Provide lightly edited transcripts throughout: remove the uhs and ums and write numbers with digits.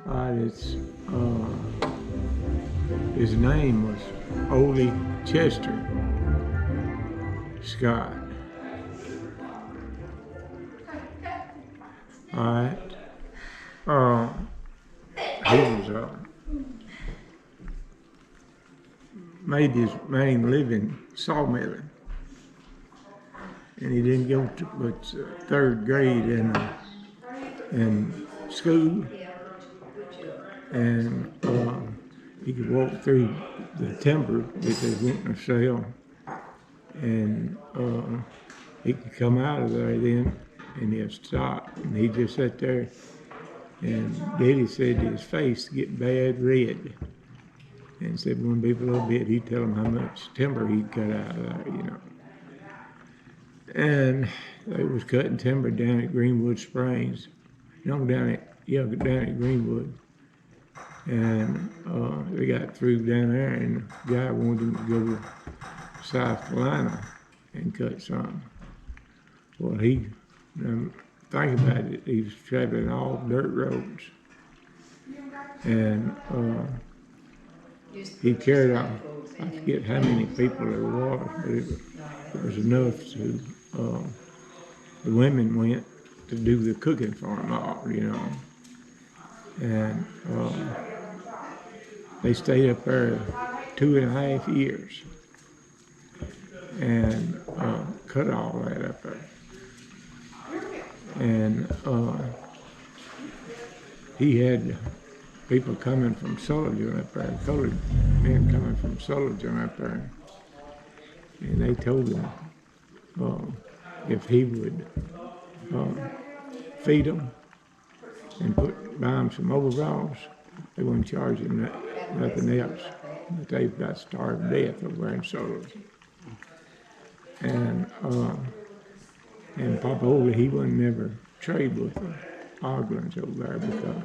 It's his name was Ole Chester Scott. All right. He was made his main living sawmilling, and he didn't go to but third grade in school, and he could walk through the timber that they wouldn't sell, and he could come out of there then, and he'd stop, and he'd just sit there. And Daddy said his face get bad red, and said when people a little bit, he'd tell them how much timber he'd cut out of there, you know. And they was cutting timber down at Greenwood Springs, down at Greenwood. And they got through down there, and the guy wanted him to go to South Carolina and cut some. Well, he, think about it, he was traveling all dirt roads. And he carried out, I forget how many people there was, but it was enough to, the women went to do the cooking for him all, you know. And they stayed up there 2.5 years and cut all that up there. And he had people coming from Sullivan up there, colored men coming from Sullivan up there. And they told him if he would feed them and buy them some overalls, they wouldn't charge him nothing else. But they got starved to death over there in Sullivan. And Papa Ole, he wouldn't never trade with the Oglands over there because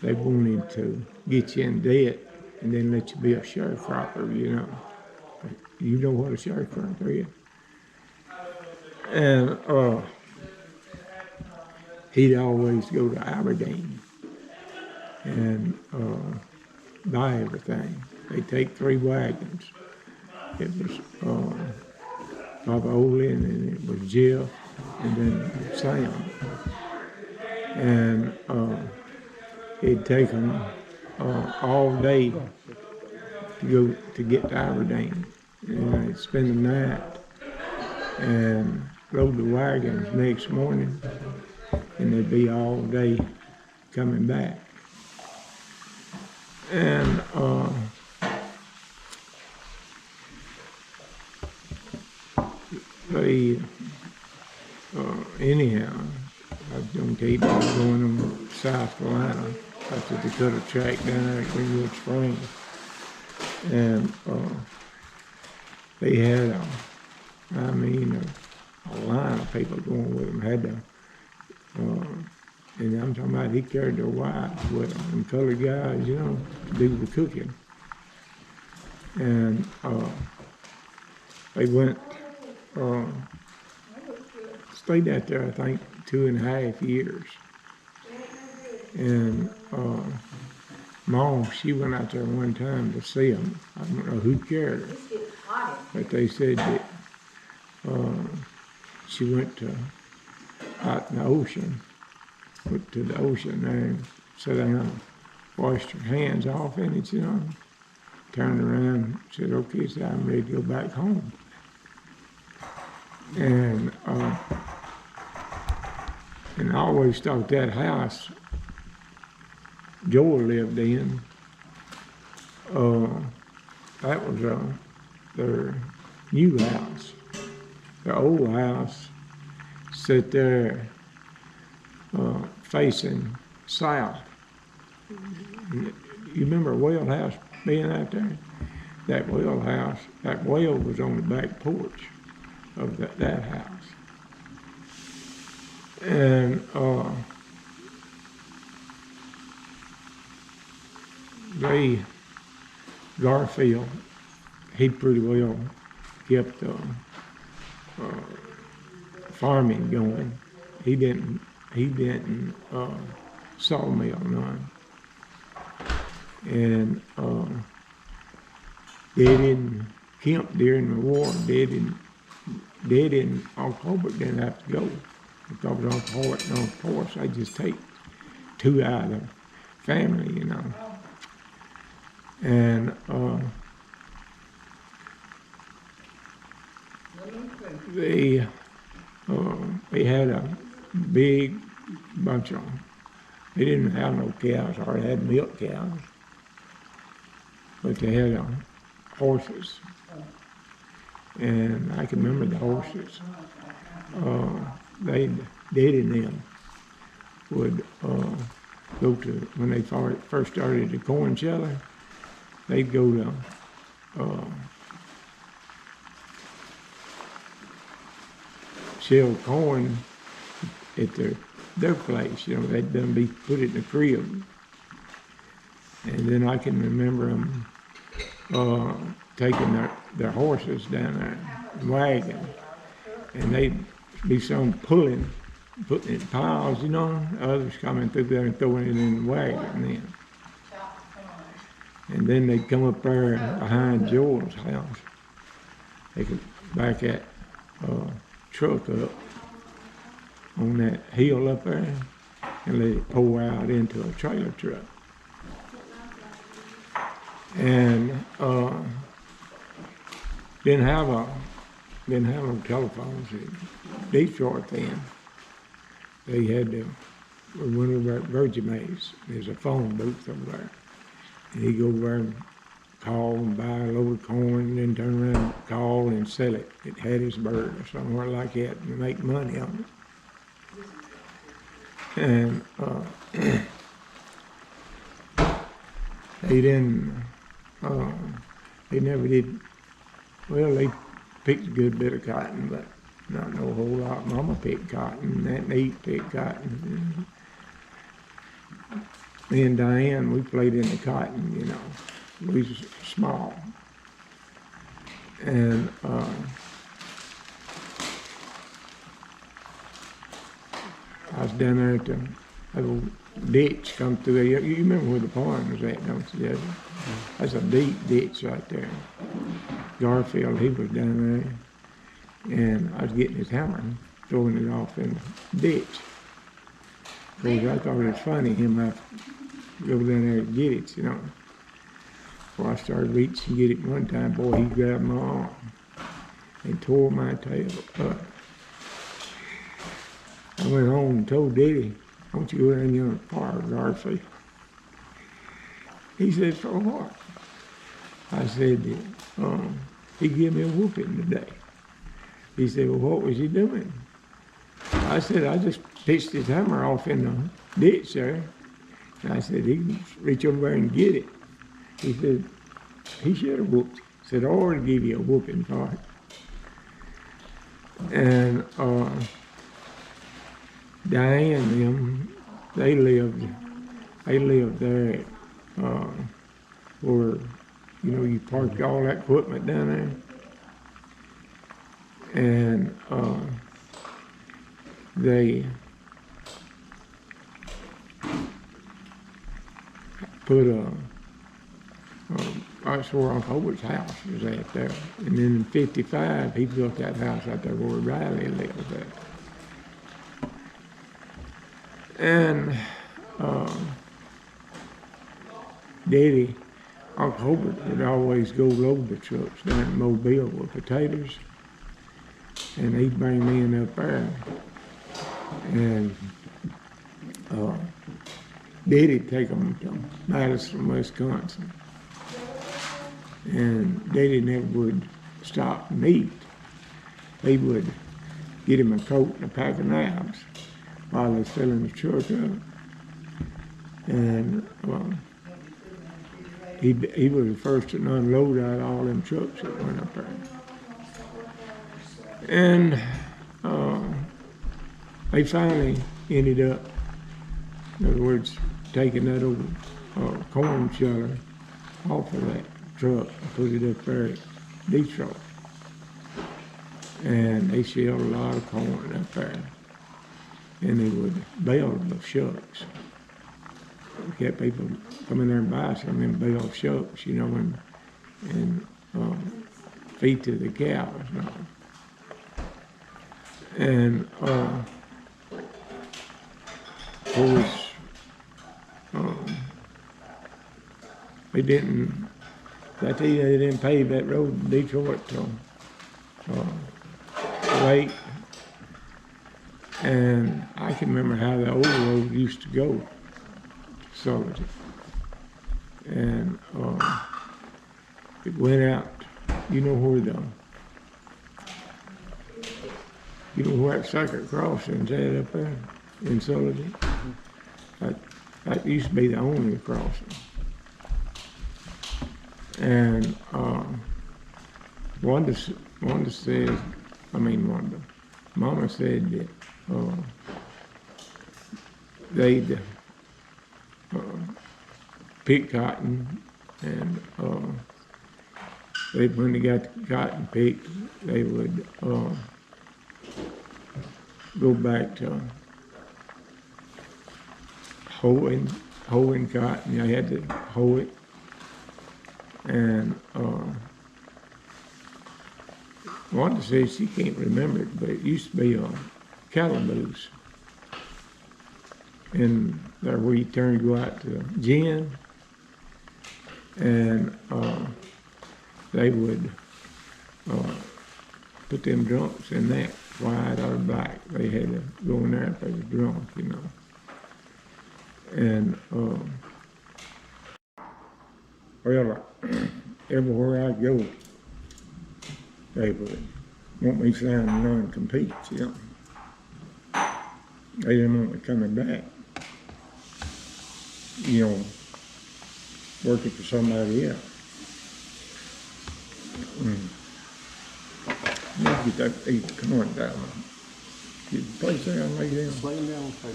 they wanted to get you in debt and then let you be a sharecropper, you know. You know what a sharecropper is. And he'd always go to Aberdeen and buy everything. They'd take 3 wagons. It was Papa Ole, and then it was Jeff, and then Sam. And it'd take them all day to get to Aberdeen. And they'd spend the night and load the wagons next morning, and they'd be all day coming back. And they, anyhow, I was going to keep going to South Carolina after they cut a track down there at Greenwood Springs. And they had, a line of people going with them. Had to, and I'm talking about he carried their wives with them, and colored guys, you know, to do the cooking. And they went, stayed out there, I think, 2.5 years. And Mom, she went out there one time to see them. I don't know who carried her, but they said that she went out in the ocean, went to the ocean there and sat down and washed her hands off in it, you know, turned around and said, okay, so I'm ready to go back home. And I always thought that house Joel lived in, that was their new house. The old house sat there facing south. You remember a well house being out there? That well house, that well was on the back porch of that house. And Garfield, he pretty well kept farming going. He didn't sawmill none. And dead in camp during the war, dead in October, didn't have to go. Because of course, I just take 2 out of the family, you know. And they had a big bunch of, they didn't have no cows, or they had milk cows, but they had horses. And I can remember the horses. Daddy and them would go to, when they first started the corn sheller, they'd go to sell corn at their place, you know, they'd done be put it in the crib. And then I can remember them taking their horses down there, wagon, and they'd be some putting it in piles, you know, others coming through there and throwing it in the wagon then. And then they'd come up there behind Joel's house. They could back that truck up on that hill up there and let it pour out into a trailer truck. And didn't have no telephones in Detroit then. They had to, we went over at Virgin Mays. There's a phone booth over there. And he'd go over there and call and buy a load of corn and then turn around and call and sell it at Hattiesburg or somewhere like that and make money on it. And they never did, well, they picked a good bit of cotton, but not no whole lot. Mama picked cotton, Aunt Nate picked cotton. Me and Diane, we played in the cotton, you know. We was small. And I was down there at the little ditch come through there. You remember where the pond was at, don't you, Jesse? That's a deep ditch right there. Garfield, he was down there. And I was getting his hammer and throwing it off in the ditch. Because I thought it was funny, him have to go down there and get it, you know. Before I started reaching to get it one time, boy, he grabbed my arm and tore my tail up. I went home and told Daddy, "I want you to go down there and fire Garfield." He said, "For what?" I said, "He gave me a whooping today." He said, "Well, what was he doing?" I said, "I just pitched his hammer off in the ditch there." And I said, "He can reach over there and get it." He said, "He should have whooped you." I said, "I already gave you a whooping for it." And Diane and them, they lived there where, you know, you parked all that equipment down there. And they put that's where Uncle Hobart's house was at there. And then in '55, he built that house out there where Riley lived at. And Daddy, Uncle Hobart would always go load the trucks down in Mobile with potatoes. And he'd bring me in up there. And Daddy'd take them to Madison, Wisconsin. And Daddy never would stop and eat. He would get him a coat and a pack of knives while they was filling the truck up. And he was the first to unload out all them trucks that went up there. And they finally ended up, in other words, taking that old corn sheller off of that truck and put it up there at Detroit. And they shelled a lot of corn up there. And they would bale the shucks. we had people come in there and buy some of them big old shucks, you know, and feed to the cows and all. And of course, they didn't, I tell you, they didn't pave that road to Detroit till late. And I can remember how the old road used to go, so and it went out, you know where that Sucker Crossing's at up there in Sullivan? That used to be the only crossing. And Mama said that they'd pick cotton, and when they got the cotton picked, they would go back to hoeing cotton. They had to hoe it, and Wanda says she can't remember it, but it used to be a calaboose. And there where you turn to go out to gin, and they would put them drunks in that, white or black. They had to go in there if they were drunk, you know. And well, everywhere I go, they would want me to sign non-compete, you know. They didn't want me coming back, you know, working for somebody else. Let's get that corn down. Get the place there and lay down. Lay them down, okay.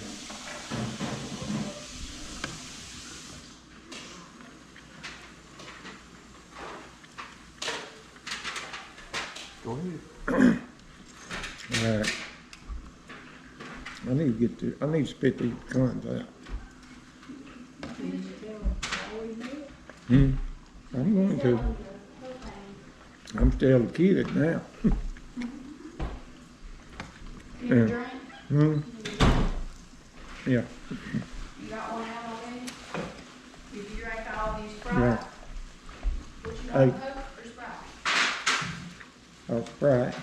Go ahead. All right. I need to spit these corns out. I'm going to. I'm still a kid now. You drink? Yeah. You got one out already? Did you drink all these Sprite? Yeah. What you Hey. got, Coke or Sprite? All right.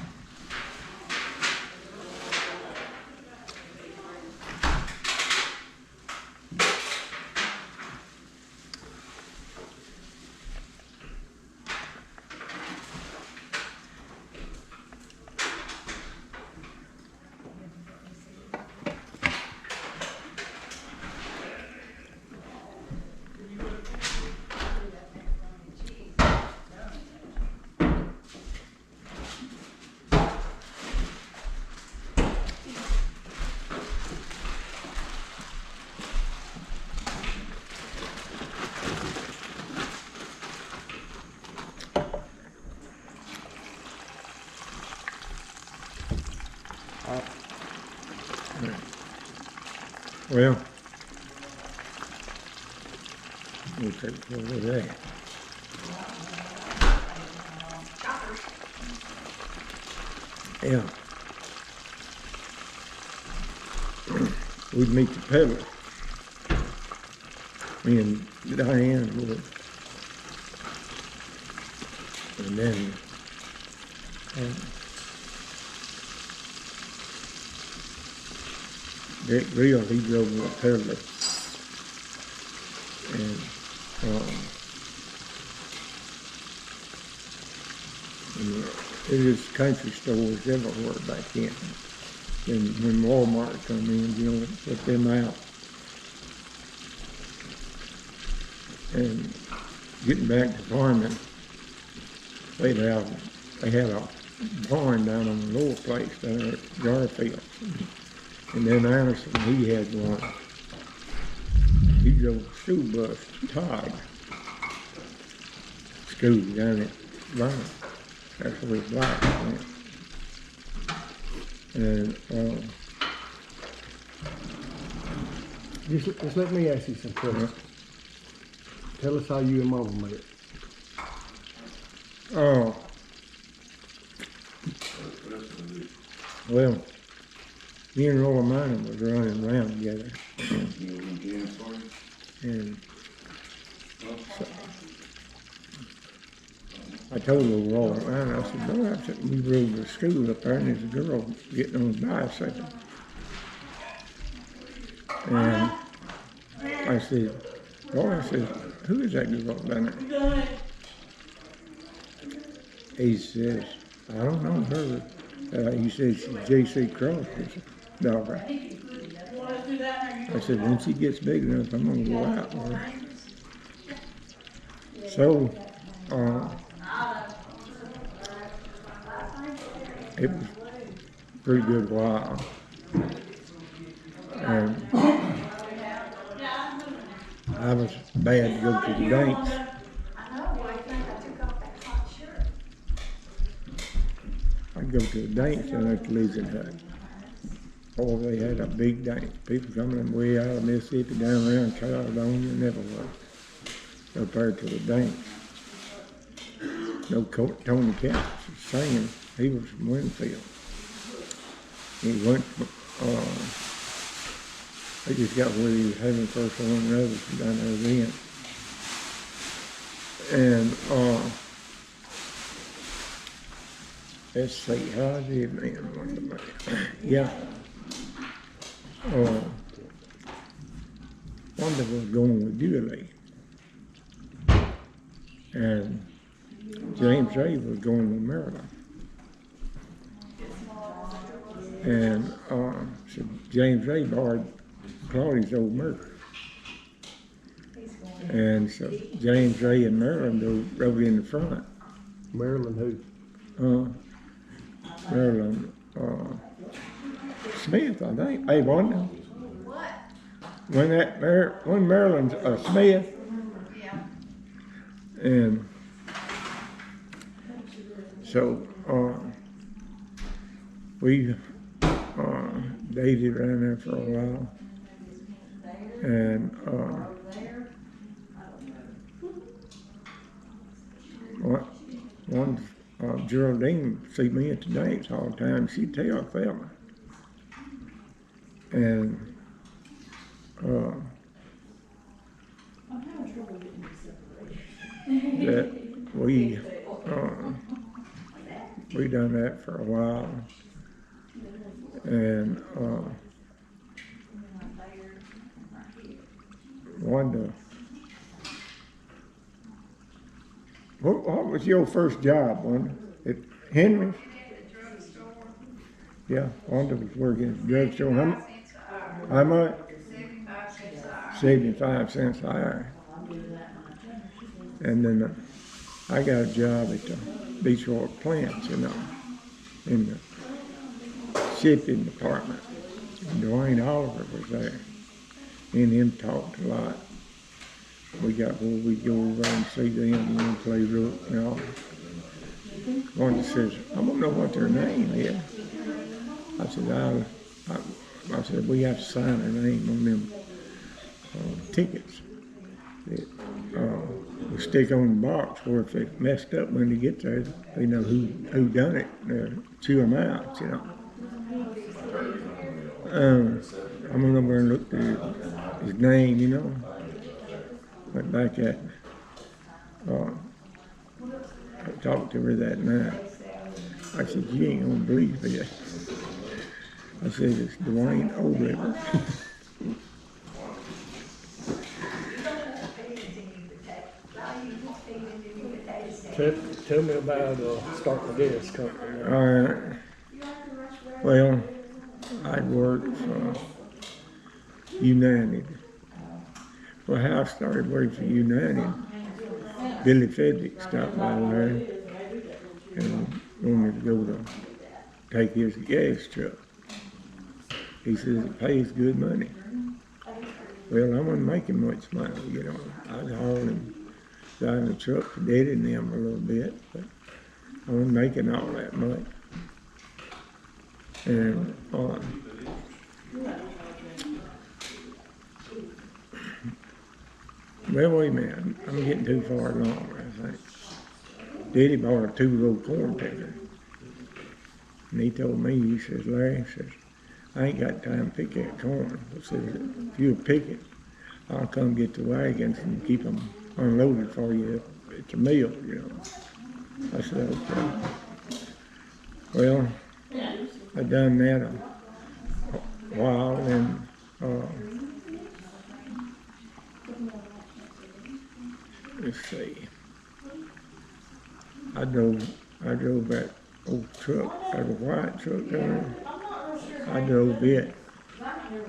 Well, we'll take care of that. Yeah. We'd meet the peddler. Me and Diane would. And then Dick Real, he drove a peddler. And it was country stores everywhere back then. And when Walmart come in, you know, put them out. And getting back to farming, they had a barn down on the lower place down at Garfield. And then Anderson, he had one. He drove a school bus to Todd School down at Vernon. That's where his wife went. And Just let me ask you some questions. Tell us how you and Mama met. Oh. Well, me and Roy Minor was running around together. And so I told old Roy Minor, I said, boy, I said, we rode to school up there and there's a girl getting on a bicycle. And I said, boy, I said, who is that girl down there? He says, I don't know her. He says she's J.C. Crawford's daughter. I said, when she gets big enough, I'm going to go out with her. So, it was a pretty good while. And I was bad to go to the dance. I'd go to a dance down at the Legion Hut. Oh, they had a big dance. People coming way out of Mississippi, down around Caledonia, and everywhere. Up there to the dance. No Tony Katz was singing. He was from Winfield. He went, they just got where he was having first one road down there then. And, let's see, how I did, man, yeah. Wanda was going with Julie. And James Ray was going with Maryland. And so James Ray borrowed Claudia's old Mercury. And so James Ray and Maryland rode in the front. Maryland who? Maryland Smith, I think. Hey, Wanda. What? When Maryland's Smith. Yeah. And so we dated around there for a while. And one Geraldine see me at the dance all the time. She'd tell a fella. And that we done that for a while. And Wanda, what was your first job, Wanda? At Henry's? Yeah, Wanda was working at the drugstore. How much? 75 cents an hour. And then I got a job at the Beachwater plants, in the shipping department. And Dwayne Oliver was there. Me and him talked a lot. We got where we go over and see them and play rook and all. Wanda says, I don't know what their name is. I said, we have to sign their name on them tickets that we stick on the box, where if they messed up when they get there, they know who done it. Chew them out, I went over and looked at his name, Went back at, I talked to her that night. I said, you ain't gonna believe this. I said, it's Dwayne Oliver. Tell me about starting a gas company. Well, I'd worked for United. Well, how I started working for United, Billy Fedrick stopped by there and wanted to go to take his gas truck. He says it pays good money. Well, I wasn't making much money, I was hauling, driving the truck for Daddy and them a little bit, but I wasn't making all that much. And Well, wait a minute, I'm getting too far along, I think. Daddy bought a 2-row corn picker. And he told me, he says, Larry, he says, I ain't got time to pick that corn. He says, if you'll pick it, I'll come get the wagons and keep them unloaded for you at the mill, you know. I said, okay. Well, I done that a while, and let's see. I drove that old truck, that white truck down there. I drove it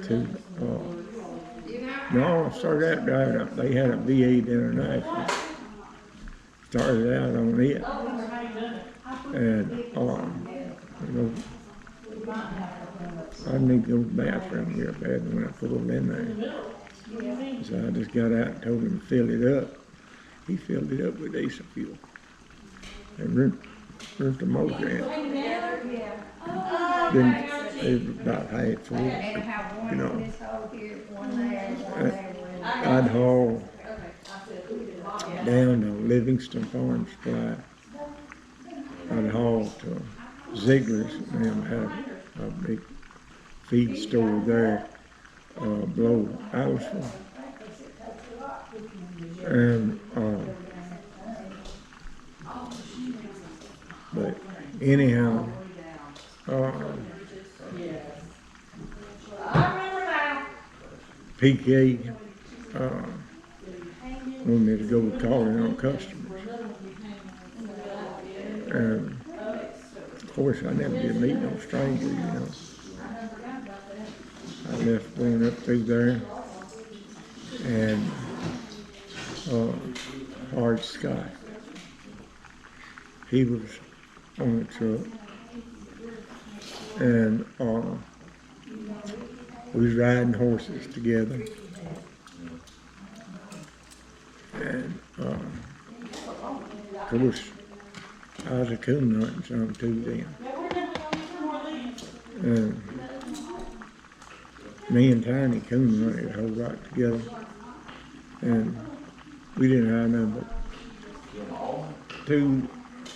to, no, I started out driving up. They had a V8 International. Started out on it. And, you know, I need to go to the bathroom real bad when I pulled in there. So I just got out and told him to fill it up. He filled it up with diesel fuel. And ripped the motor in. Then it was about half full, you know. I'd haul down to Livingston Farm Supply. I'd haul to Ziegler's, and them had a big feed store there, below Allisville. And, but anyhow, PK wanted me to go calling on customers. And of course, I never did meet no stranger, you know. I left going up through there, and Hard Scott, he was on the truck, and we was riding horses together, and of course I was a coon hunting some too then, and me and Tiny coon hunted a whole lot together, and we didn't have nothing but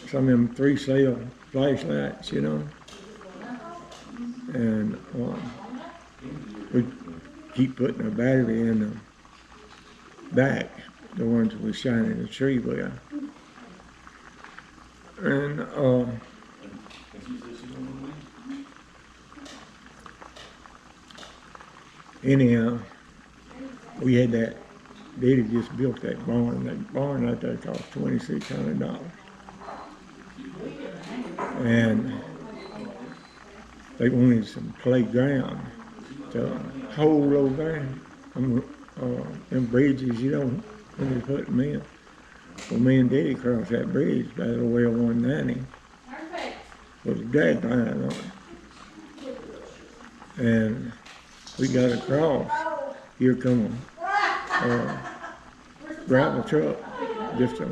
some of them 3-cell flashlights, you know. And we keep putting a battery in the back, the ones that we shining the tree with. And anyhow, we had that, Daddy just built that barn out there cost $2,600. And they wanted some playground to hold over there, them bridges, you know, when they put them in. Well, me and Daddy crossed that bridge by the way of 190 with a drag line on it. And we got across, here come a gravel truck, just a,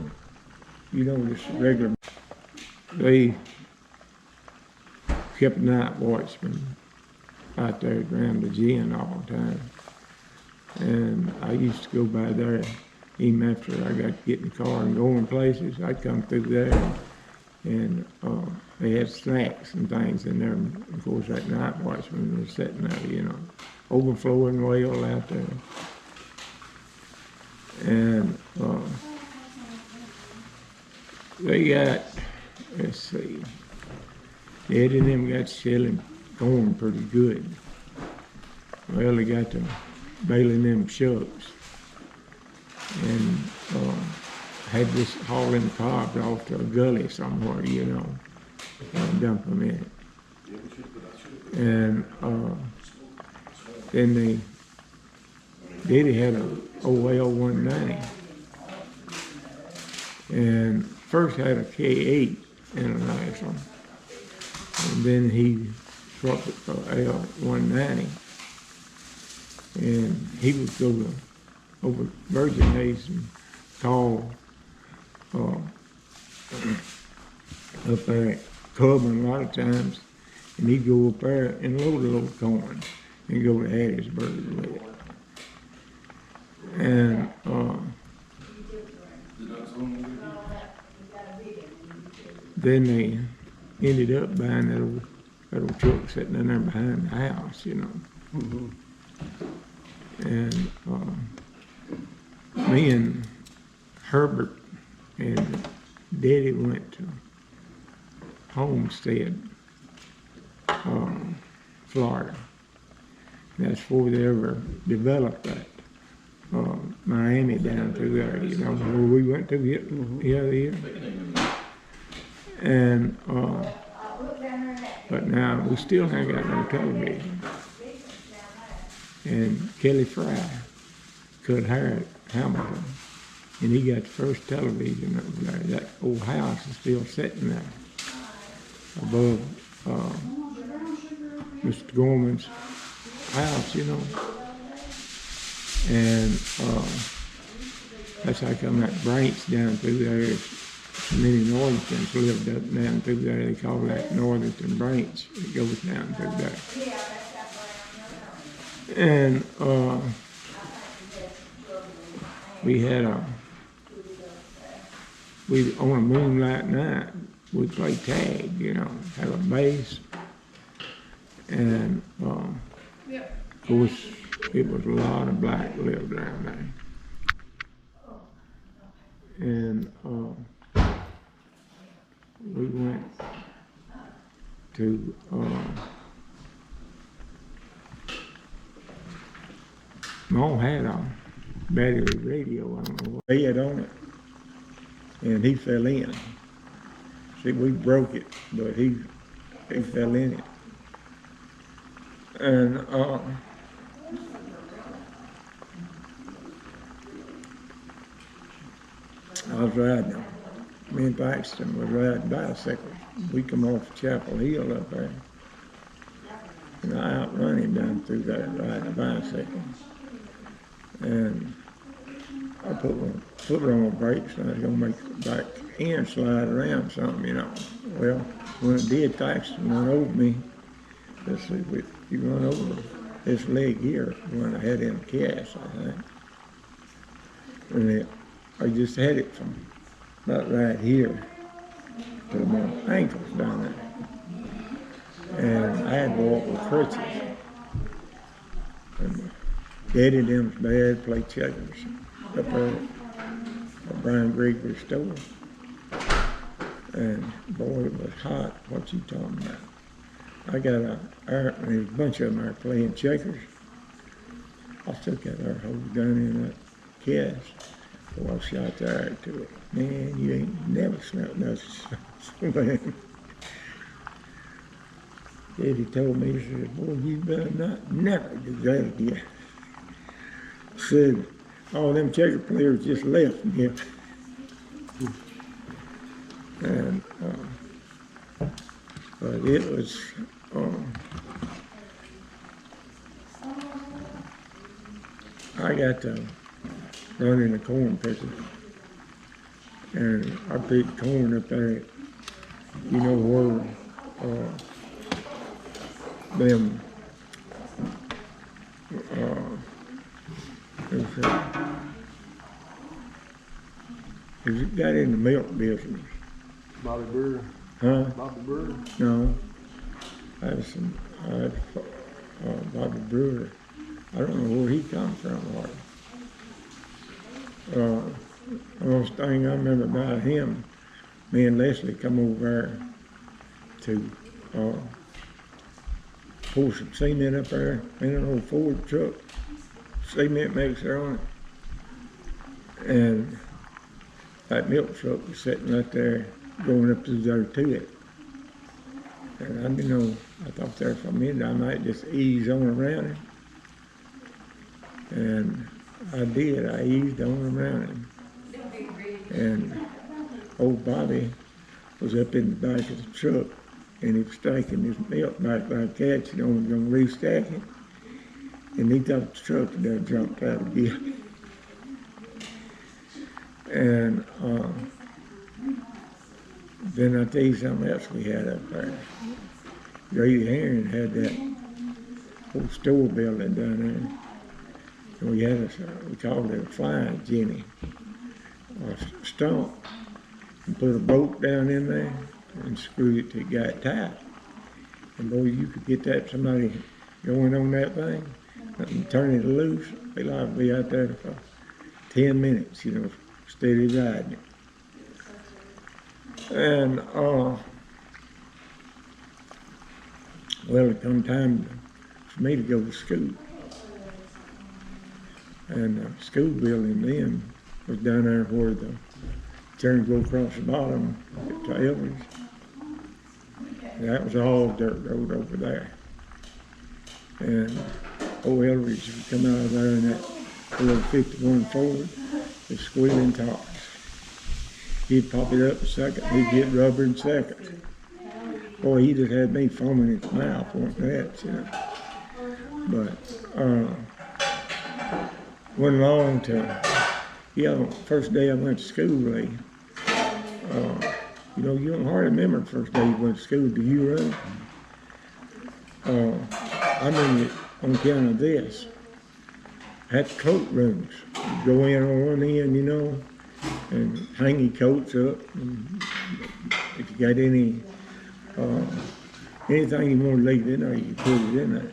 you know, just a regular. They kept a night watchman out there around the gin all the time. And I used to go by there, even after I got to get in the car and going places, I'd come through there, and they had snacks and things in there. And of course, that night watchman was sitting there, you know, overflowing well out there. And they got, let's see, Eddie and them got selling corn pretty good. Well, they got to baling them shucks, and had this hauling cobs off to a gully somewhere, you know, and dump them in it. And then Daddy had a OL 190, and first had a K8 International, and then he swapped it for L 190, and he would go to over Virgin Hayes and call up there at Coleman a lot of times, and he'd go up there and load a little corn and go to Hattiesburg with it. And then they ended up buying that old truck sitting in there behind the house, you know. Mhm. And me and Herbert and Daddy went to Homestead, Florida. That's before they ever developed that. Miami down through there, you know, where we went to the other year. And, but now we still ain't got no television. And Kelly Fry cut hair at Hamilton, and he got the first television over there. That old house is still sitting there above Mr. Gorman's house, you know. And that's how come that branch down through there. Many Northerners lived up down through there. They call that Northern Branch. It goes down through there. And we had on a moonlight night, we'd play tag, you know, have a base. And of course, it was a lot of black lived down there. And we went to Mom had a battery radio, I don't know what he had on it, and he fell in. See, we broke it, but he fell in it. And I was riding, me and Paxton was riding bicycles. We come off Chapel Hill up there, and I outrun him down through there riding a bicycle. And I put my foot on my brakes, and I was gonna make the back end slide around something, you know. Well, when it did, Paxton run over me. Let's see, he run over this leg here when I had in the cast, I think. And I just had it from about right here to my ankles down there. And I had to walk with crutches. And Daddy them's bad, play checkers up there at Brian Grieger's store. And boy, it was hot. What you talking about? I got there's a bunch of them there playing checkers. I took that there whole gun in that cast. So I shot the air to it. Man, you ain't never smelled nothing. Daddy told me, he said, boy, you better never do that again. Said, all them checker players just left me. And, but it was, I got to run in the corn picker, and I picked corn up there, you know where, them, is it got in the milk business? Bobby Brewer. Huh? Bobby Brewer. No. I had Bobby Brewer. I don't know where he come from, or the most thing I remember about him, me and Leslie come over there to pour some cement up there in an old Ford truck, cement mixer on it. And that milk truck was sitting right there going up to there to it. And I didn't know, I thought there for a minute I might just ease on around him. And I did, I eased on around him. And old Bobby was up in the back of the truck, and he was stacking his milk back by a catch, and only gonna restack it. And he thought the truck had done jumped out again. And then I tell you something else we had up there. Grady Herring had that old store building down there. And we had we called it a flying Jenny, or stump, and put a boat down in there, and screwed it till it got tight. And boy, you could get that somebody going on that thing and turn it loose. They like to be out there for 10 minutes, you know, steady riding it. And well, it come time for me to go to school. And the school building then was down there where the turn go across the bottom to Elvis. That was all dirt road over there. And old Elvis would come out of there in that little 51 Ford with squealing tires. He'd pop it up a second, he'd get rubber in seconds. Boy, he just had me foaming at the mouth wanting that, you know. But went along to, first day I went to school, you know, you don't hardly remember the first day you went to school, do you, Ray? I remember it on account of this. At the coat rooms, you go in on one end, you know, and hang your coats up. And if you got any, anything you want to leave in there, you put it in there.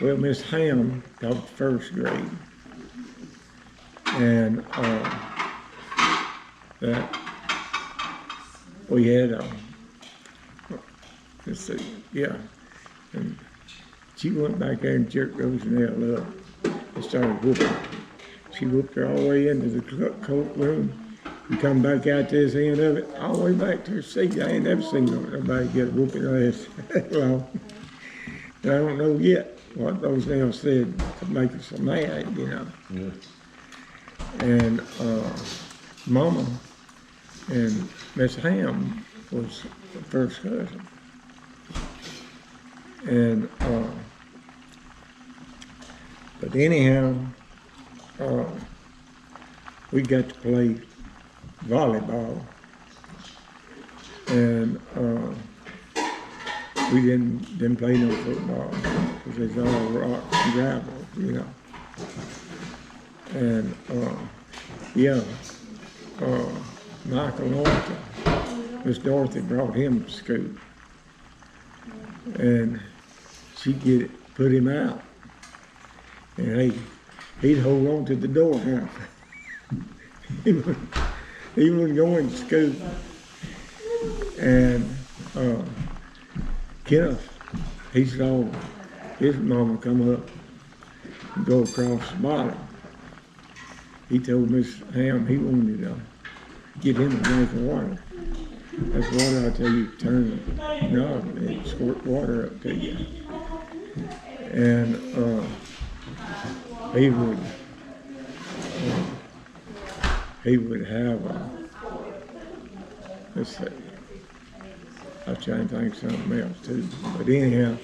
Well, Miss Ham taught first grade, and that we had let's see, yeah, and she went back there and jerked Rosanelle up and started whooping her. She whooped her all the way into the coat room and come back out this end of it, all the way back to her seat. I ain't never seen nobody get a whooping ass long. And I don't know yet what Rosanelle said to make her so mad, you know. Yeah. And Mama and Miss Ham was the first cousin. And but anyhow, we got to play volleyball, and we didn't play no football because it's all rock and gravel, you know. And Michael Norton, Miss Dorothy brought him to school, and she'd put him out, and he'd hold on to the door now. he wouldn't go into school. And Kenneth, he saw his mama come up and go across the bottom. He told Miss Ham he wanted to get him a drink of water. That's water, I tell you, turn the knob and squirt water up to you. And he would have let's see, I was trying to think of something else too. But anyhow,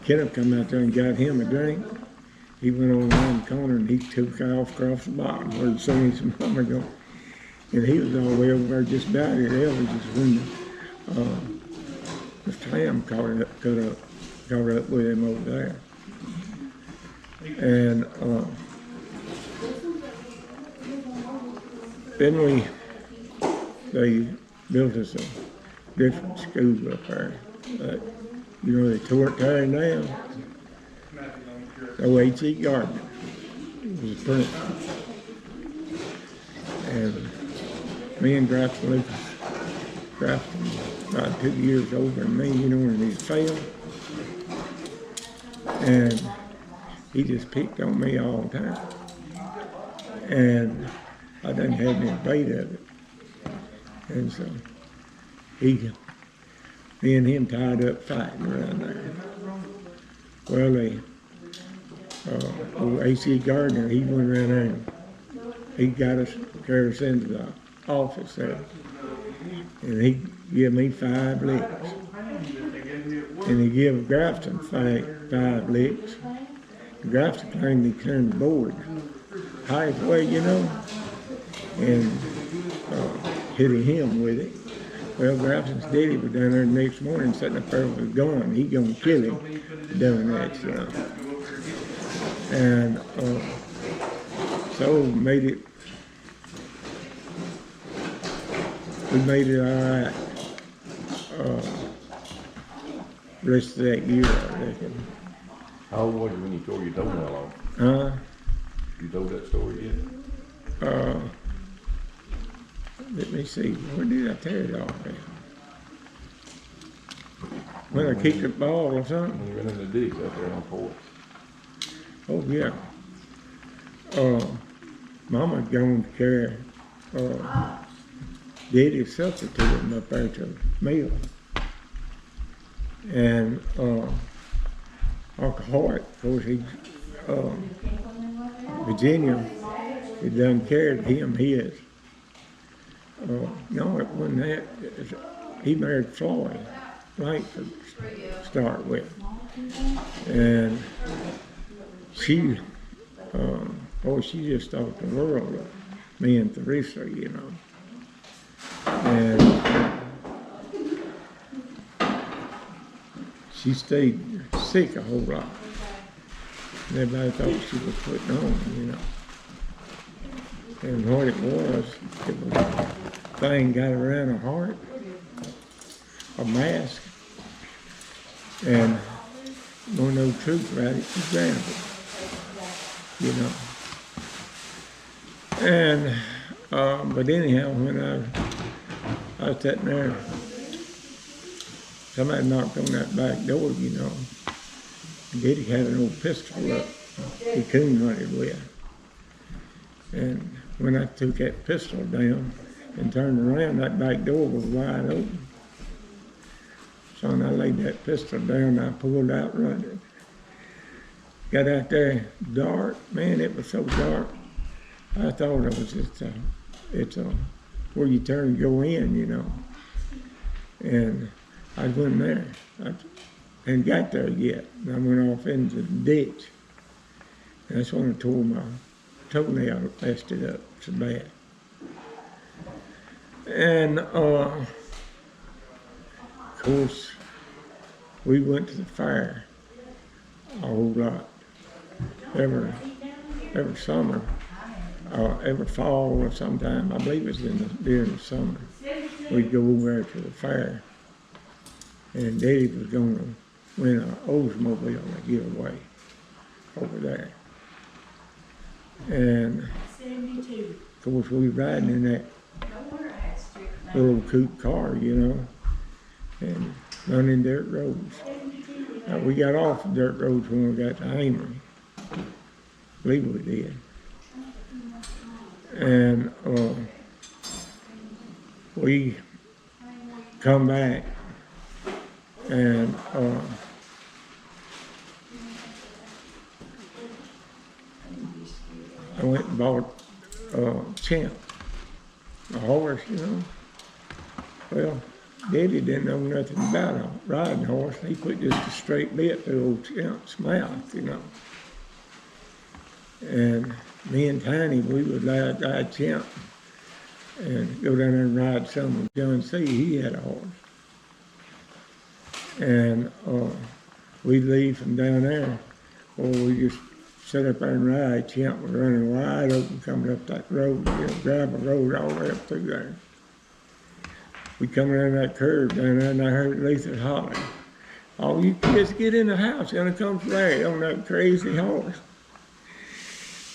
Kenneth come out there and got him a drink. He went on around the corner and he took off across the bottom where he seen his mama go. And he was all the way over there just about at Elvis's when Mr. Ham caught up with him over there. And then they built us a different school up there. You know, they tore it down now. O.H.E. Gardner was a principal. And me and Grafton Lucas, Grafton about 2 years older than me, you know, and he failed. And he just picked on me all the time. And I didn't have any bait of it. And so me and him tied up fighting around there. Well, old A.C. Gardner, he went around there and he got us, carried us into the office there. And he gave me 5 licks. And he gave Grafton 5 licks. Grafton claimed he turned the board halfway, you know, and hitting him with it. Well, Grafton's daddy was down there the next morning sitting up there with a gun. He gonna kill him for doing that, you know. And so we made it all right rest of that year, I reckon. How old was you when you tore your toenail off? Huh? You told that story yet? Let me see, when did I tear it off at? When I kicked the ball or something? When you went in the ditch out there on the porch. Oh, yeah. Mama gone to carry, Daddy's substitute up there to the mill. And, Uncle Hart, of course, he, Virginia, had done carried him his. No, it wasn't that. He married Floyd Langford to start with. And she, she just thought the world of me and Teresa, you know. And she stayed sick a whole lot. And everybody thought she was putting on, you know. And what it was a thing got around her heart, a mask, and don't know the truth about it, she grabbed it, you know. And, but anyhow, when I was sitting there, somebody knocked on that back door, you know. Diddy had an old pistol up he coon hunted with. And when I took that pistol down and turned around, that back door was wide open. So when I laid that pistol down, I pulled out running. Got out there dark, man, it was so dark. I thought it was just where you turn and go in, you know. And I went there. I hadn't got there yet. And I went off into the ditch. And that's when I tore my toenail, busted up so bad. And of course, we went to the fair a whole lot. Every summer, every fall or sometime, I believe it was during the summer, we'd go over there to the fair. And Daddy was going to win an Oldsmobile to give away over there. And of course, we were riding in that little coupe car, you know, and running dirt roads. Now, we got off the dirt roads when we got to Amory. I believe we did. And we come back and I went and bought Champ, a horse, you know. Well, Daddy didn't know nothing about a riding horse. He put just a straight bit through old Champ's mouth, you know. And me and Tiny, we would ride Champ and go down there and ride some with John C. He had a horse. And we'd leave from down there, or we just sit up there and ride. Champ was running wide open coming up that road, you know, gravel road all the way up through there. We come around that curve down there, and I heard Lisa hollering, "Oh, you kids get in the house, gonna come Larry on that crazy horse."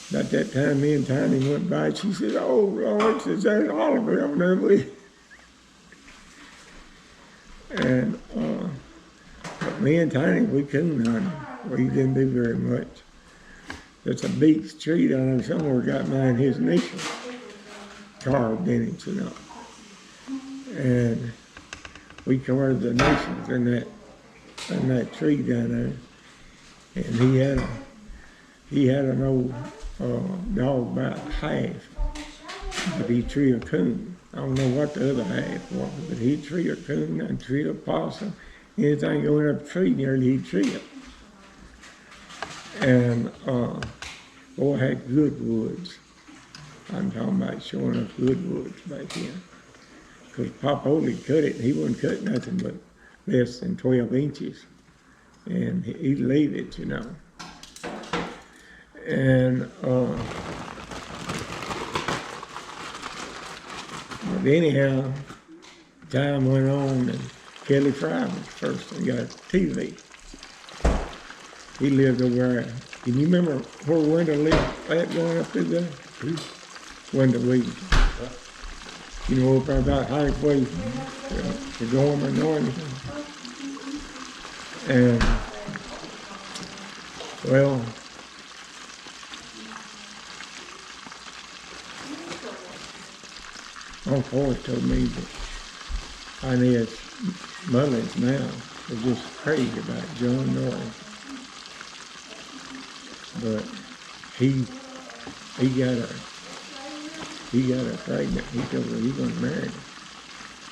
About that time, me and Tiny went by, she said, "Oh, Lord," says, "there's Oliver on there with you." And but me and Tiny, we couldn't hunt. We didn't do very much. There's a beech tree down there somewhere got mine, his initials carved in it, you know. And we carved the initials in that tree down there. And he had an old dog about half, but he tree a coon. I don't know what the other half was, but he'd tree a coon and tree a possum. Anything going up a tree nearly he'd tree it. And boy, had good woods. I'm talking about showing us good woods back then. Because Pop Oldie cut it, and he wouldn't cut nothing but less than 12 inches. And he'd leave it, you know. And but anyhow, time went on, and Kelly Fry was the first one, got a TV. He lived over there. Can you remember where Wendell lived, at going up through there? Wendell Williams. You know, over about halfway to Gorman, Northington. And, well, my boy told me that Inez Mullins now was just crazy about John Norris. But he got her pregnant. He told her he gonna marry her.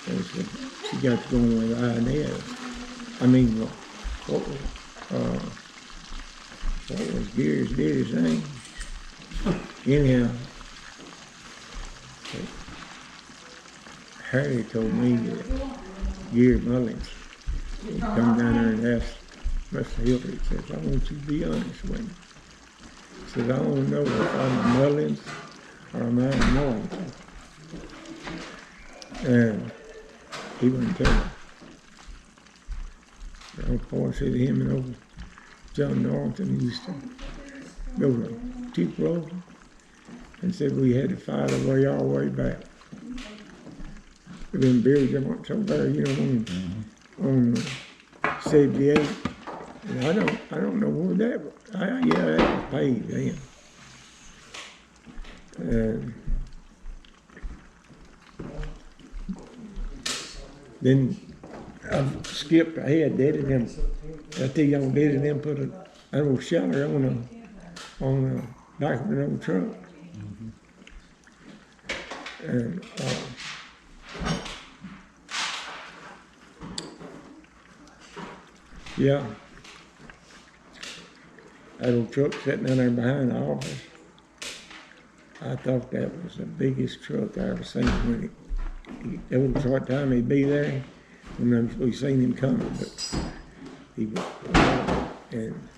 And she got to go with Inez. I mean, what was Gary's daddy's name? Anyhow, Harry told me that Gary Mullins would come down there and ask Mr. Hilton, he says, I want you to be honest with me. He says, I don't know if I'm a Mullins or am I a Norrington. And he wouldn't tell me. The old boy said to him and old John Norrington used to go to Tupelo and said we had to fight our way all the way back. Them beers that went so there, you know, on 78. And I don't know where that was. Yeah, that was paid then. And then I skipped ahead, Daddy and them. I tell you, Daddy and them put an old shelter on the back of an old truck. And yeah, that old truck sitting down there behind the office. I thought that was the biggest truck I ever seen. When there was a short time he'd be there, when we seen him coming, but he was, and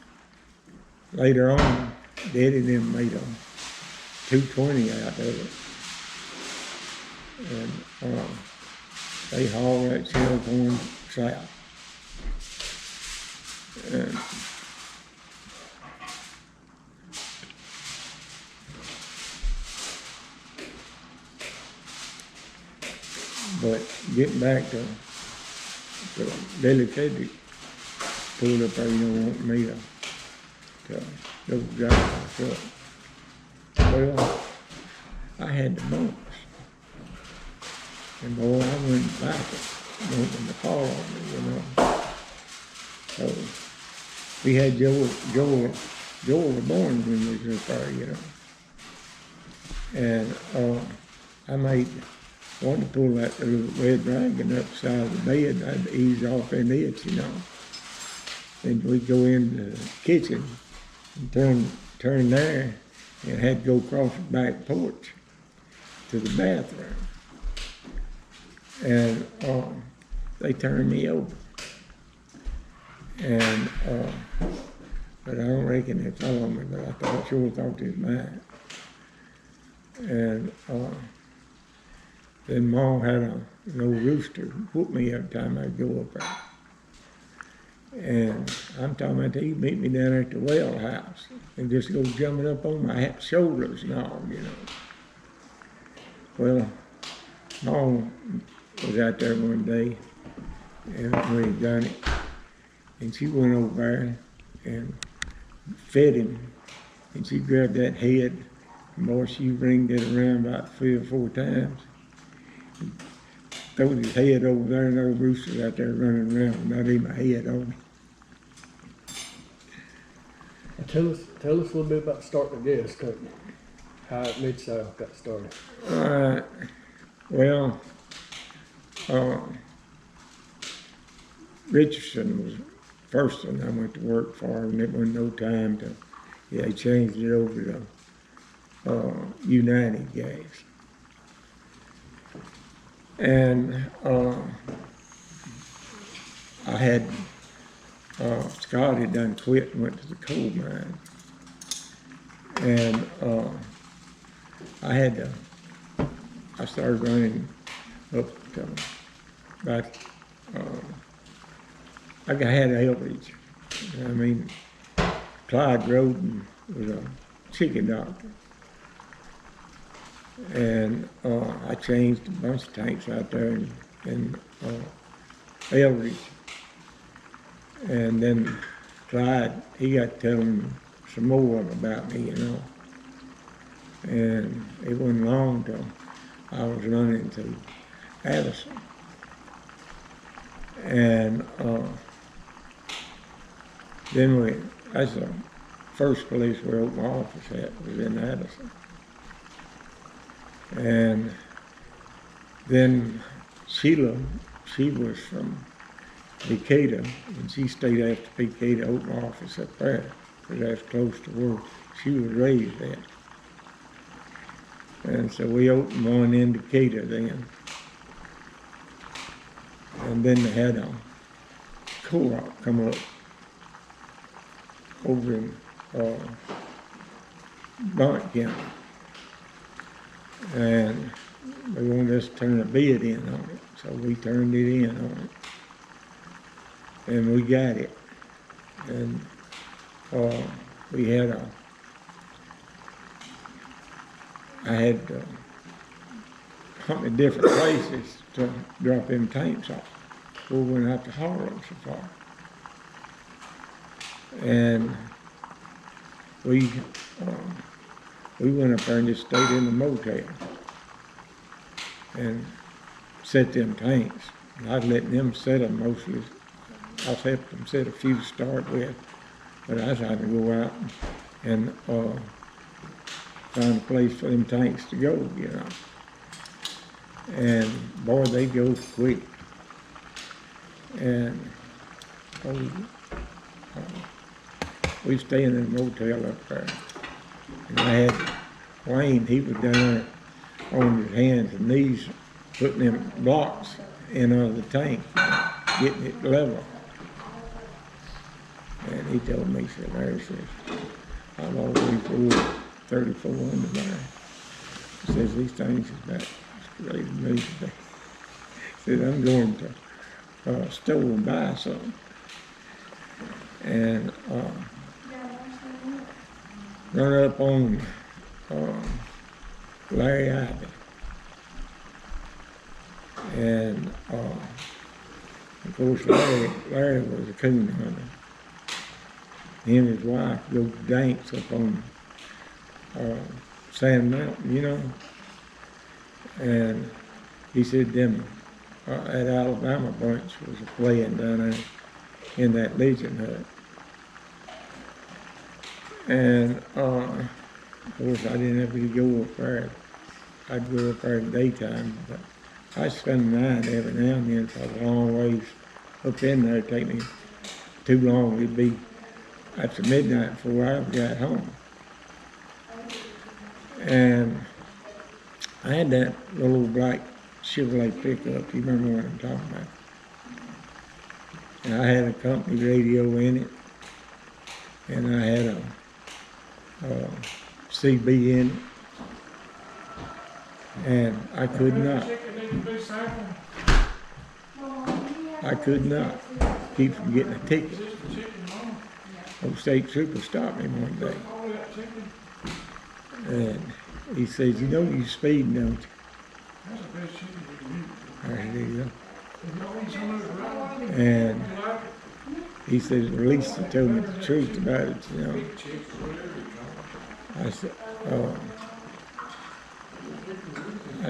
later on, Daddy and them made a 220 out of it. And they hauled that shell going south. And but getting back to Billy Frederick pulled up there, you know, wanting me to go drive the truck. Well, I had the bumps. And boy, I wouldn't like it, wanting to fall on me, you know. So we had Joel was born when we was up there, you know. And I wanted to pull that little red dragon up the side of the bed. I'd ease off in it, you know. And we'd go in the kitchen and turn there and had to go across the back porch to the bathroom. And they turned me over. And but I don't reckon they fell on me, but I sure thought it was mine. And then Ma had an old rooster whoop me every time I'd go up there. And I'm talking about he meet me down there at the well house and just go jumping up on my shoulders and all, you know. Well, Ma was out there one day and when he done it, and she went over there and fed him, and she grabbed that head, and boy, she ringed it around about 3 or 4 times. Throwed his head over there, and the old rooster out there running around, not even a head on him. Tell us a little bit about starting the gas company. How Mid-South got started. Well, Richardson was the first one I went to work for, and it wasn't no time to, they changed it over to United Gas. And I had, Scott had done quit and went to the coal mine. And I started running up to about had Elbridge. I mean, Clyde Roden was a chicken doctor. And I changed a bunch of tanks out there in Elbridge. And then Clyde, he got telling some more about me, you know. And it wasn't long till I was running to Addison. And then that's the first place we opened my office at, was in Addison. And then Sheila, she was from Decatur, and she stayed after Decatur, opened my office up there, because that's close to where she was raised at. And so we opened one in Decatur then. And then they had a co-op come up over in Bonnet County. And they wanted us to turn a bid in on it, so we turned it in on it. And we got it. And we had I had hunted different places to drop them tanks off. We went out to Harlem so far. And we went up there and just stayed in the motel and set them tanks. And I'd let them set them mostly. I helped them set a few to start with, but I was having to go out and find a place for them tanks to go, you know. And boy, they go quick. And we staying in a motel up there. And I had Wayne, he was down there on his hands and knees putting them blocks in the tank, getting it level. And he told me, he said, Larry says, I've always ruled 34 under there. He says, these things is about ready to move today. He said, I'm going to store and buy some. And run up on Larry Ivy. And of course Larry was a coon hunter. Him and his wife go to Danks up on Sand Mountain, you know. And he said them that Alabama bunch was playing down there in that Legion hut. And of course I didn't have to go up there. I'd go up there in the daytime, but I'd spend the night every now and then, so I was a long ways up in there. It'd take me too long. It'd be after midnight before I ever got home. And I had that little black Chevrolet pickup. You remember what I'm talking about? And I had a company radio in it, and I had a CB in it, and I could not keep from getting a ticket. Old state trooper stopped me one day, and he says, you know you speeding, don't you? There you go. And he said, at least he told me the truth about it, you know. I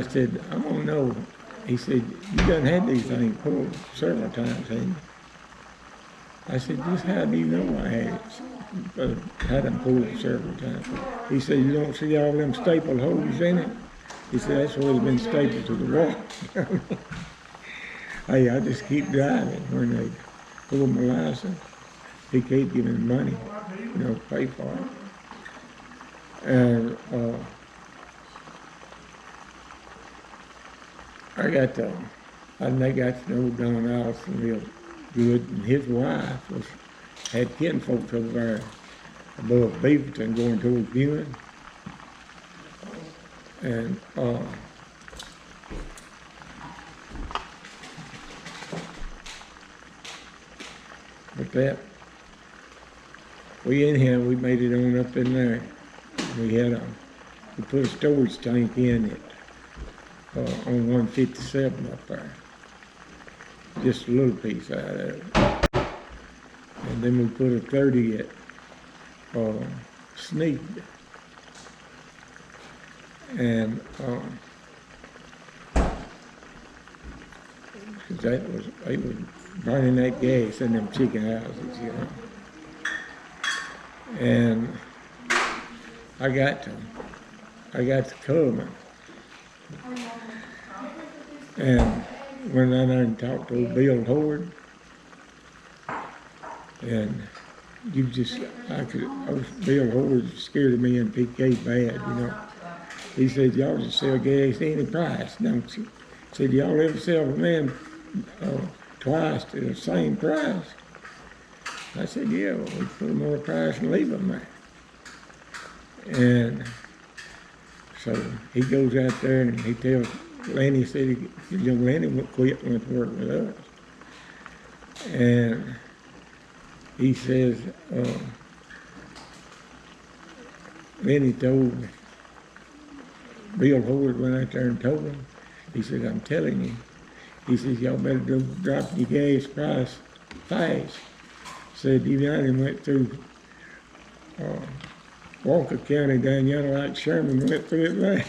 said, I'm gonna know. He said, you done had these things pulled several times, haven't you? I said, just how do you know I had them pulled several times? He said, you don't see all them staple holes in it? He said, that's where they've been stapled to the wall. Hey, I just keep driving when they pull my license. He can't give me money, you know, to pay for it. And I got to know Don Allison real good, and his wife had kinfolks over there above Beaverton going towards Buin. And But that, we made it on up in there. We put a storage tank in it, on 157 up there. Just a little piece out of it. And then we put a 30 at, Sneed. And, 'cause they was burning that gas in them chicken houses, you know. And I got to coming. And went down there and talked to old Bill Howard. And Bill Howard was scared of me and PK bad, you know. He said, y'all just sell gas any price, don't you? He said, y'all ever sell a man twice to the same price? I said, yeah, well, we put them on a price and leave them there. And so he goes out there and he tells Lenny, said young Lenny went quit and went to work with us. And he says, Lenny told Bill Howard went out there and told him, he said, I'm telling you, he says, y'all better drop your gas price fast. Said, you know, and went through Walker County down yonder like Sherman went through it there.